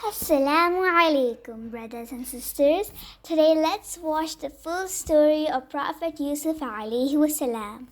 Asalamu Alaikum, brothers and sisters. Today let's watch the full story of Prophet Yusuf alayhi wasalam.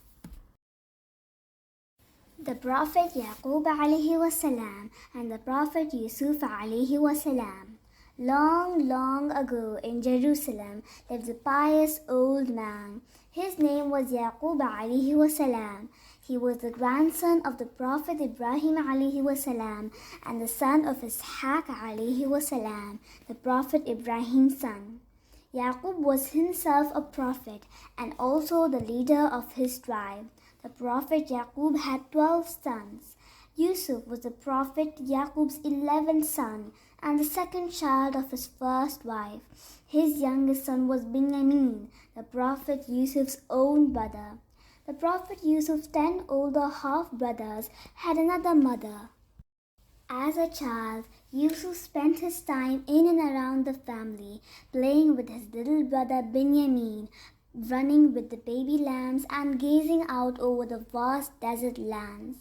The Prophet Yaqub alayhi wasalam and the Prophet Yusuf alayhi wasalam. Long ago in Jerusalem lived a pious old man. His name was Yaqub alayhi wasalam. He was the grandson of the Prophet Ibrahim alayhi wasalam and the son of Ishaq alayhi wasalam, the Prophet Ibrahim's son. Yaqub was himself a prophet and also the leader of his tribe. The Prophet Yaqub had 12 sons. Yusuf was the Prophet Yaqub's 11th son and the second child of his first wife. His youngest son was Binyamin, the Prophet Yusuf's own brother. The Prophet Yusuf's 10 older half-brothers had another mother. As a child, Yusuf spent his time in and around the family, playing with his little brother Binyamin, running with the baby lambs and gazing out over the vast desert lands.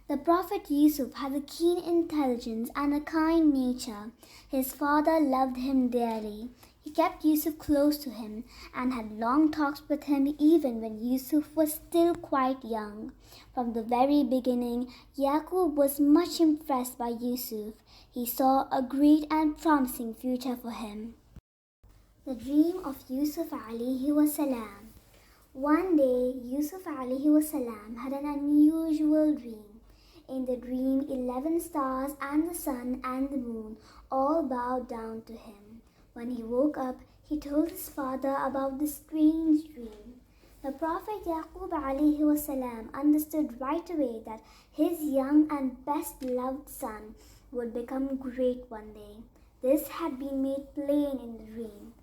The Prophet Yusuf had a keen intelligence and a kind nature. His father loved him dearly. He kept Yusuf close to him and had long talks with him even when Yusuf was still quite young. From the very beginning, Yaqub was much impressed by Yusuf. He saw a great and promising future for him. The dream of Yusuf alayhi wasalam. One day, Yusuf alayhi wasalam had an unusual dream. In the dream, 11 stars and the sun and the moon all bowed down to him. When he woke up, he told his father about the strange dream. The Prophet Yaqub alayhi wasalam understood right away that his young and best loved son would become great one day. This had been made plain in the dream.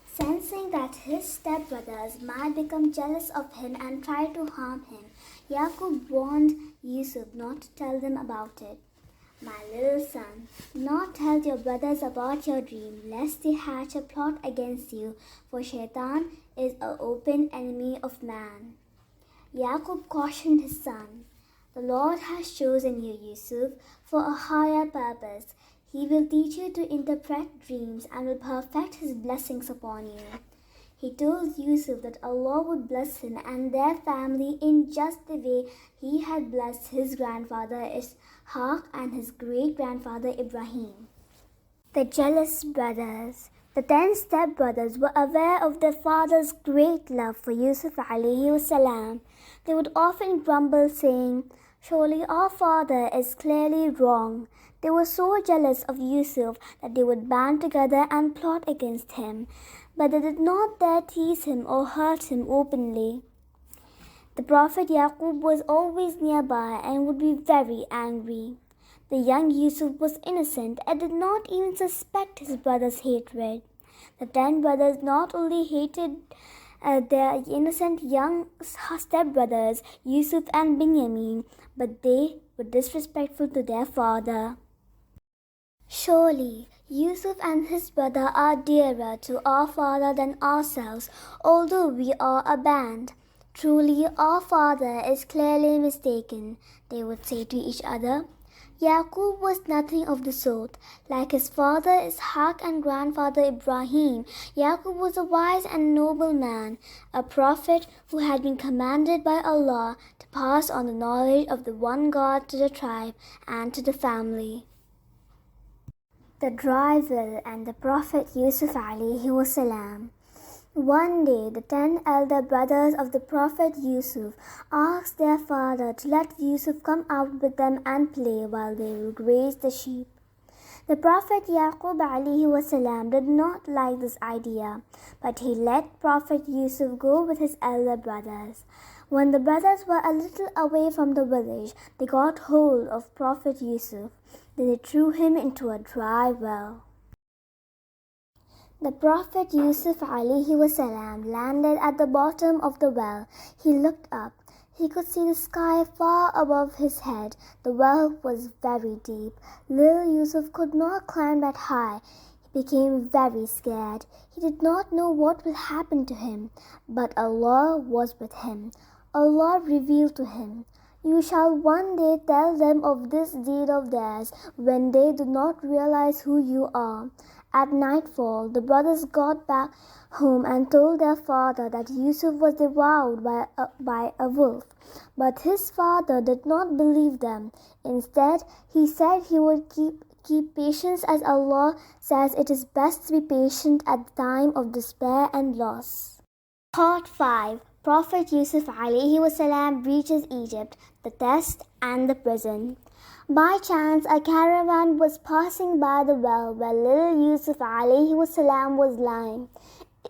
Sensing that his stepbrothers might become jealous of him and try to harm him, Yaqub warned Yusuf not to tell them about it. My little son, do not tell your brothers about your dream, lest they hatch a plot against you, for Shaitan is an open enemy of man. Yaqub cautioned his son, the Lord has chosen you, Yusuf, for a higher purpose. He will teach you to interpret dreams and will perfect his blessings upon you. He told Yusuf that Allah would bless him and their family in just the way he had blessed his grandfather Ishaq and his great-grandfather Ibrahim. The jealous brothers. The 10 stepbrothers were aware of their father's great love for Yusuf alayhi wasalam. They would often grumble, saying, "Surely our father is clearly wrong." They were so jealous of Yusuf that they would band together and plot against him, but they did not dare tease him or hurt him openly. The Prophet Yaqub was always nearby and would be very angry. The young Yusuf was innocent and did not even suspect his brother's hatred. The 10 brothers not only hated their innocent young stepbrothers, Yusuf and Binyamin, but they were disrespectful to their father. Surely, Yusuf and his brother are dearer to our father than ourselves, although we are a band. Truly, our father is clearly mistaken, they would say to each other. Yaqub was nothing of the sort. Like his father Ishaq and grandfather Ibrahim, Yaqub was a wise and noble man, a prophet who had been commanded by Allah to pass on the knowledge of the one God to the tribe and to the family. The dry will and the Prophet Yusuf alayhi wasalam. One day, the 10 elder brothers of the Prophet Yusuf asked their father to let Yusuf come out with them and play while they will graze the sheep. The Prophet Yaqub alayhi wasalam did not like this idea, but he let Prophet Yusuf go with his elder brothers. When the brothers were a little away from the village, they got hold of Prophet Yusuf. Then they threw him into a dry well. The Prophet Yusuf alayhi wasalam landed at the bottom of the well. He looked up. He could see the sky far above his head. The well was very deep. Little Yusuf could not climb that high. He became very scared. He did not know what will happen to him, but Allah was with him. Allah revealed to him, You shall one day tell them of this deed of theirs when they do not realize who you are." At nightfall, the brothers got back home and told their father that Yusuf was devoured by a wolf. But his father did not believe them. Instead, he said he would keep patience, as Allah says it is best to be patient at the time of despair and loss. Part 5. Prophet Yusuf alayhi wasalam reaches Egypt, the test and the prison. By chance, a caravan was passing by the well where little Yusuf alayhi wasalam was lying.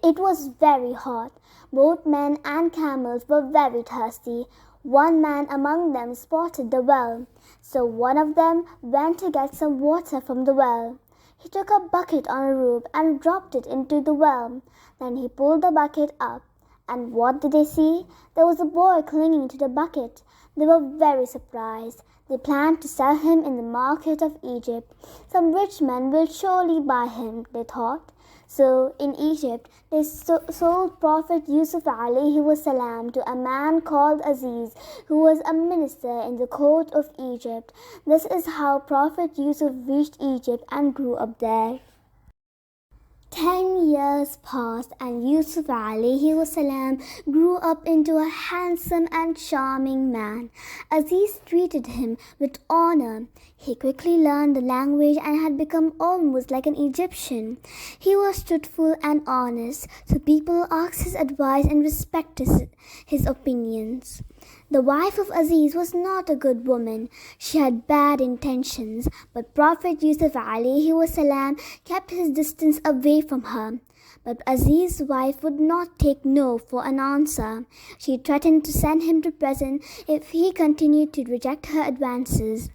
It was very hot. Both men and camels were very thirsty. One man among them spotted the well, so one of them went to get some water from the well. He took a bucket on a rope and dropped it into the well. Then he pulled the bucket up. And what did they see? There was a boy clinging to the bucket. They were very surprised. They planned to sell him in the market of Egypt. Some rich men will surely buy him, they thought. So in Egypt, they sold Prophet Yusuf alayhi wasalam to a man called Aziz, who was a minister in the court of Egypt. This is how Prophet Yusuf reached Egypt and grew up there. 10 years passed and Yusuf alayhi wasalam grew up into a handsome and charming man. Aziz treated him with honor. He quickly learned the language and had become almost like an Egyptian. He was truthful and honest, so people asked his advice and respected his opinions. The wife of Aziz was not a good woman. She had bad intentions, but Prophet Yusuf alayhi wasalam kept his distance away from her. But Aziz's wife would not take no for an answer. She threatened to send him to prison if he continued to reject her advances.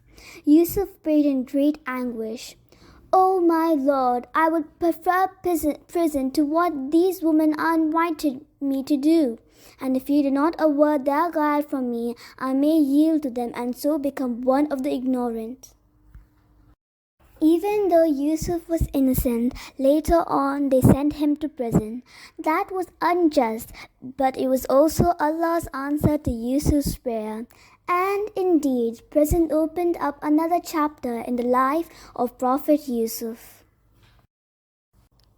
Yusuf prayed in great anguish. "Oh my Lord, I would prefer prison to what these women are invited me to do. And if you do not avert their guile from me, I may yield to them and so become one of the ignorant." Even though Yusuf was innocent, later on they sent him to prison. That was unjust, but it was also Allah's answer to Yusuf's prayer. And indeed, prison opened up another chapter in the life of Prophet Yusuf.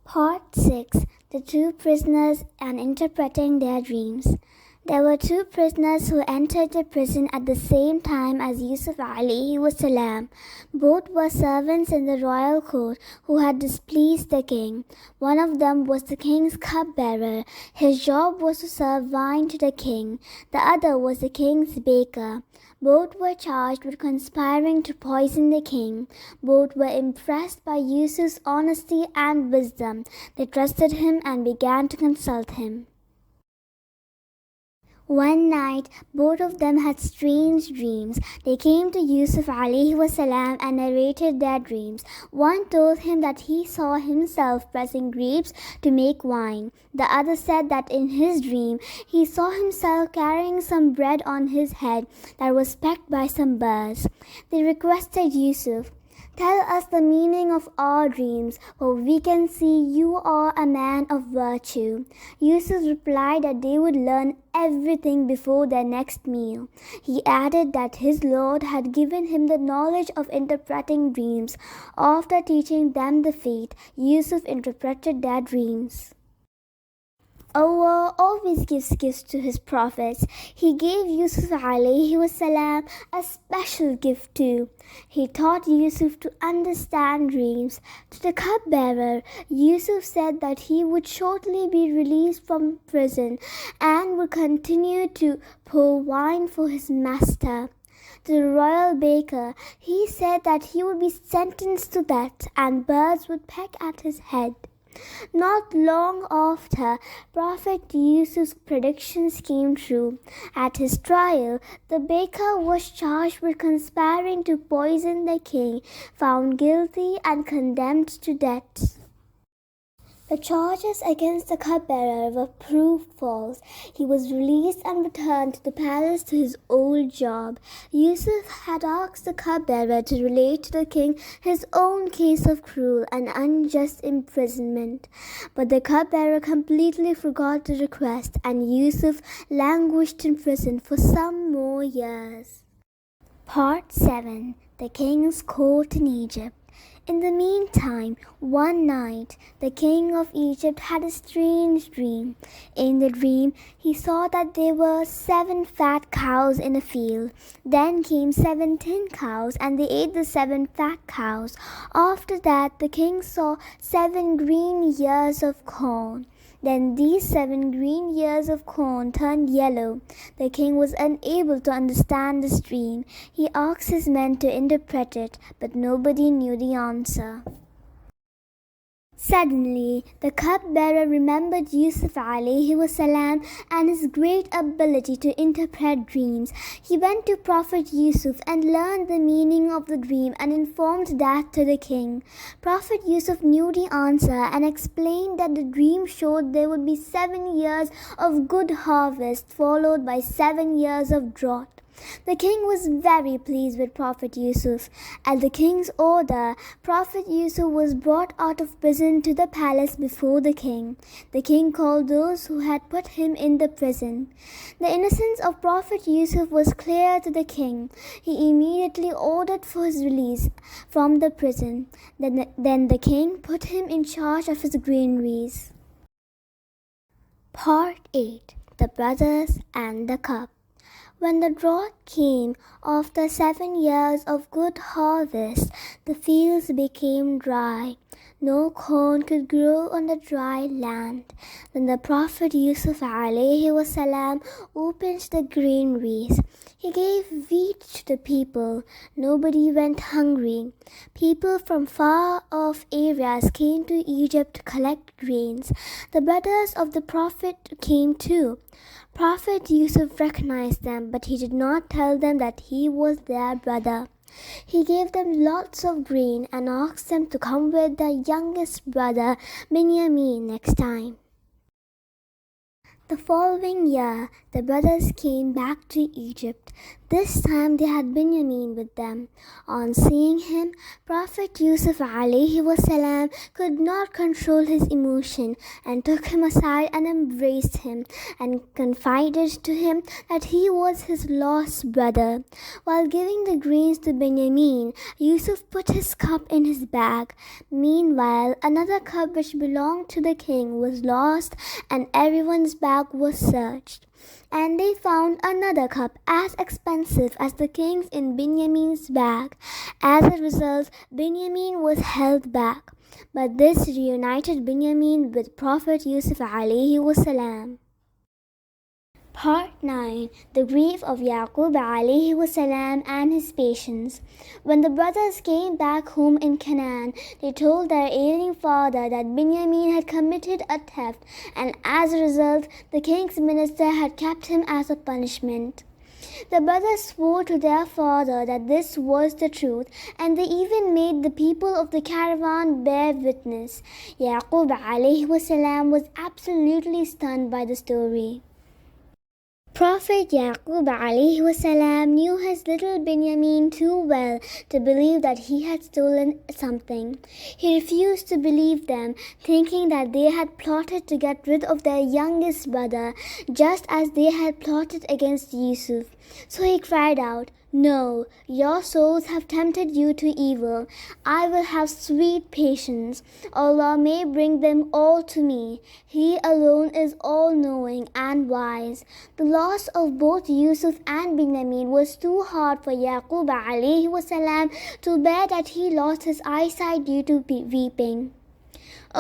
Part 6. The two prisoners and interpreting their dreams. There were two prisoners who entered the prison at the same time as Yusuf alayhi wasalam. Both were servants in the royal court who had displeased the king. One of them was the king's cupbearer. His job was to serve wine to the king. The other was the king's baker. Both were charged with conspiring to poison the king. Both were impressed by Yusuf's honesty and wisdom. They trusted him and began to consult him. One night, both of them had strange dreams. They came to Yusuf alayhi wasalam and narrated their dreams. One told him that he saw himself pressing grapes to make wine. The other said that in his dream, he saw himself carrying some bread on his head that was pecked by some birds. They requested Yusuf, "Tell us the meaning of our dreams, for we can see you are a man of virtue." Yusuf replied that they would learn everything before their next meal. He added that his Lord had given him the knowledge of interpreting dreams. After teaching them the faith, Yusuf interpreted their dreams. Allah always gives gifts to his prophets. He gave Yusuf alayhi wasalam a special gift too. He taught Yusuf to understand dreams. To the cupbearer, Yusuf said that he would shortly be released from prison and would continue to pour wine for his master. To the royal baker, he said that he would be sentenced to death and birds would peck at his head. Not long after, Prophet Yusuf's predictions came true. At his trial, the baker was charged with conspiring to poison the king, found guilty and condemned to death. The charges against the cupbearer were proved false. He was released and returned to the palace to his old job. Yusuf had asked the cupbearer to relate to the king his own case of cruel and unjust imprisonment. But the cupbearer completely forgot the request, and Yusuf languished in prison for some more years. Part 7. The King's Court in Egypt. In the meantime, one night, the king of Egypt had a strange dream. In the dream, he saw that there were 7 fat cows in a field. Then came 7 thin cows, and they ate the 7 fat cows. After that, the king saw 7 green ears of corn. Then these 7 green ears of corn turned yellow. The king was unable to understand this dream. He asked his men to interpret it, but nobody knew the answer. Suddenly, the cupbearer remembered Yusuf alayhi wasalam and his great ability to interpret dreams. He went to Prophet Yusuf and learned the meaning of the dream and informed that to the king. Prophet Yusuf knew the answer and explained that the dream showed there would be 7 years of good harvest followed by 7 years of drought. The king was very pleased with Prophet Yusuf. At the king's order, Prophet Yusuf was brought out of prison to the palace before the king. The king called those who had put him in the prison. The innocence of Prophet Yusuf was clear to the king. He immediately ordered for his release from the prison. Then the king put him in charge of his granaries. Part 8. The Brothers and the Cup. When the drought came after 7 years of good harvest, the fields became dry. No corn could grow on the dry land. Then the Prophet Yusuf alayhi wasalam opened the granaries. He gave wheat to the people. Nobody went hungry. People from far off areas came to Egypt to collect grains. The brothers of the Prophet came too. Prophet Yusuf recognized them, but he did not tell them that he was their brother. He gave them lots of grain and asked them to come with their youngest brother, Binyamin, next time. The following year, the brothers came back to Egypt. This time they had Binyamin with them. On seeing him, Prophet Yusuf alayhi wasalam could not control his emotion and took him aside and embraced him and confided to him that he was his lost brother. While giving the grains to Binyamin, Yusuf put his cup in his bag. Meanwhile, another cup which belonged to the king was lost and everyone's bag was searched. And they found another cup as expensive as the king's in Binyamin's bag. As a result, Binyamin was held back. But this reunited Binyamin with Prophet Yusuf alayhi wasalam. Part 9. The Grief of Yaqub alayhi wasalam and his patience. When the brothers came back home in Canaan, they told their ailing father that Binyamin had committed a theft, and as a result, the king's minister had kept him as a punishment. The brothers swore to their father that this was the truth, and they even made the people of the caravan bear witness. Yaqub alayhi wasalam was absolutely stunned by the story. Prophet Yaqub alayhi wasalam knew his little Binyamin too well to believe that he had stolen something. He refused to believe them, thinking that they had plotted to get rid of their youngest brother, just as they had plotted against Yusuf. So he cried out, "No, your souls have tempted you to evil. I will have sweet patience. Allah may bring them all to me. He alone is all-knowing and wise." The loss of both Yusuf and Binyamin was too hard for Yaqub alayhi wasalam to bear, that he lost his eyesight due to weeping.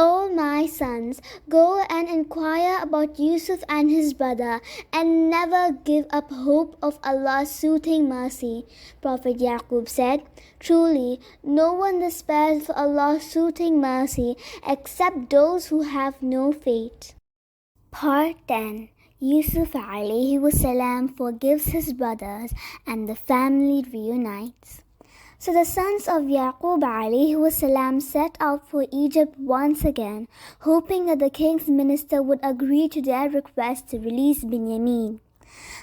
"O my sons, go and inquire about Yusuf and his brother, and never give up hope of Allah's soothing mercy." Prophet Yaqub said, "Truly, no one despairs for Allah's soothing mercy except those who have no faith." Part 10. Yusuf alayhi wasalam forgives his brothers and the family reunites. So the sons of Yaqub alayhi wasalam set out for Egypt once again, hoping that the king's minister would agree to their request to release Binyamin.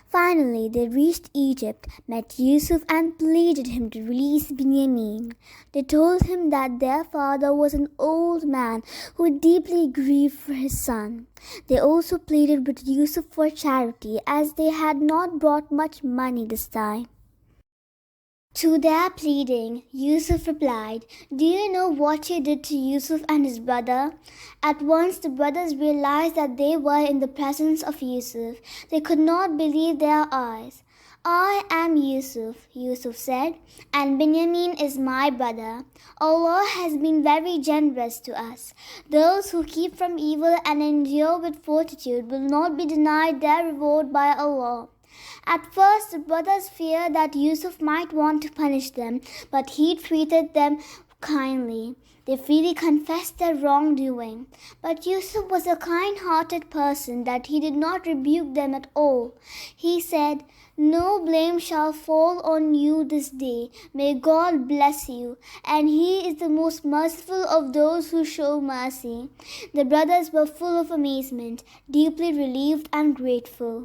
Finally, they reached Egypt, met Yusuf and pleaded him to release Binyamin. They told him that their father was an old man who deeply grieved for his son. They also pleaded with Yusuf for charity, as they had not brought much money this time. To their pleading, Yusuf replied, "Do you know what you did to Yusuf and his brother?" At once the brothers realized that they were in the presence of Yusuf. They could not believe their eyes. "I am Yusuf," Yusuf said, "and Benjamin is my brother. Allah has been very generous to us. Those who keep from evil and endure with fortitude will not be denied their reward by Allah." At first, the brothers feared that Yusuf might want to punish them, but he treated them kindly. They freely confessed their wrongdoing. But Yusuf was a kind-hearted person that he did not rebuke them at all. He said, "No blame shall fall on you this day. May God bless you, and He is the most merciful of those who show mercy." The brothers were full of amazement, deeply relieved and grateful.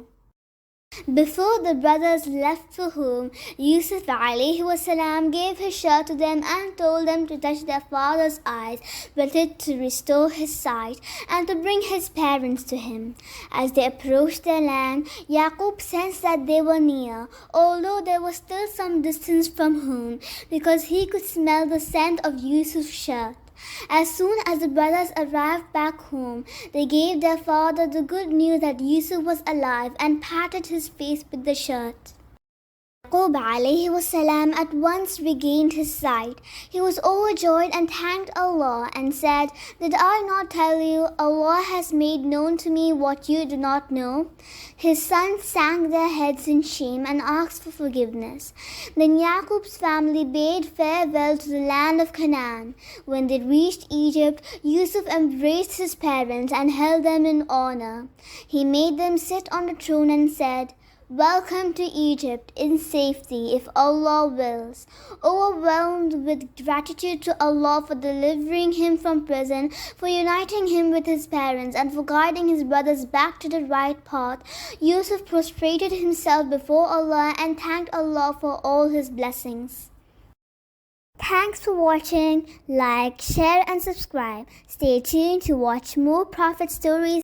Before the brothers left for home, Yusuf ﷺ gave his shirt to them and told them to touch their father's eyes with it to restore his sight and to bring his parents to him. As they approached their land, Yaqub sensed that they were near, although there was still some distance from home, because he could smell the scent of Yusuf's shirt. As soon as the brothers arrived back home, they gave their father the good news that Yusuf was alive and patted his face with the shirt. Yaqub ﷺ at once regained his sight. He was overjoyed and thanked Allah and said, "Did I not tell you, Allah has made known to me what you do not know?" His sons sank their heads in shame and asked for forgiveness. Then Yaqub's family bade farewell to the land of Canaan. When they reached Egypt, Yusuf embraced his parents and held them in honor. He made them sit on the throne and said, "Welcome to Egypt in safety if Allah wills." Overwhelmed with gratitude to Allah for delivering him from prison, for uniting him with his parents, and for guiding his brothers back to the right path, Yusuf prostrated himself before Allah and thanked Allah for all his blessings. Thanks for watching. Like, share and subscribe. Stay tuned to watch more Prophet stories.